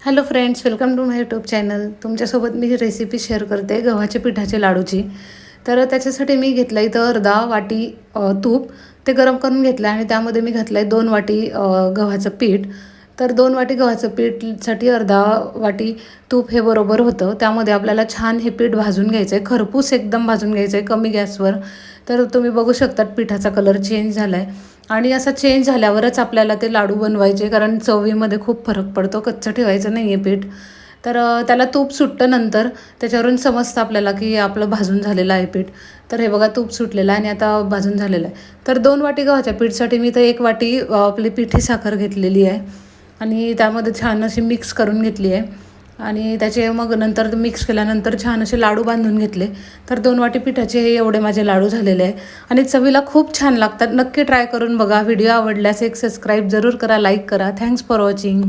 Hello friends, welcome to my YouTube channel. तुमच्यासोबत मी recipe share करते गव्हाच्या पिठाचे लाडूची. तर त्याच्यासाठी मी घेतलं इथं अर्धा वाटी तूप. ते गरम करून घेतलं आणि त्यामध्ये मी घातलं आहे 2 वाटी गव्हाचं पीठ. तर 2 वाटी गव्हाचं पीठसाठी अर्धा वाटी तूप हे बरोबर होतं. त्यामध्ये आपल्याला छान हे पीठ भाजून घ्यायचं आहे, खरपूस एकदम भाजून घ्यायचं आहे कमी गॅसवर. तर तुम्ही बघू शकता पिठाचा कलर चेंज झाला आहे आणि असा चेंज झाल्यावरच आपल्याला ते लाडू बनवायचे, कारण चवीमध्ये खूप फरक पडतो. कच्चं ठेवायचं नाही आहे पीठ. तर त्याला तूप सुटतं नंतर, त्याच्यावरून समजतं आपल्याला की आपलं भाजून झालेलं आहे पीठ. तर हे बघा तूप सुटलेलं आहे आणि आता भाजून झालेलं आहे. तर 2 वाटी गव्हाच्या पीठसाठी मी तर 1 वाटी आपली पिठी साखर घेतलेली आहे आणि त्यामध्ये छान अशी मिक्स करून घेतली आहे आणि त्याचे मग नंतर मिक्स केल्यानंतर छान असे लाडू बांधून घेतले. तर 2 वाटी पिठाचे हे एवढे माझे लाडू झालेले आहे आणि चवीला खूप छान लागतात. नक्की ट्राय करून बघा. व्हिडिओ आवडल्यास एक सबस्क्राईब जरूर करा, लाईक करा. Thanks for watching.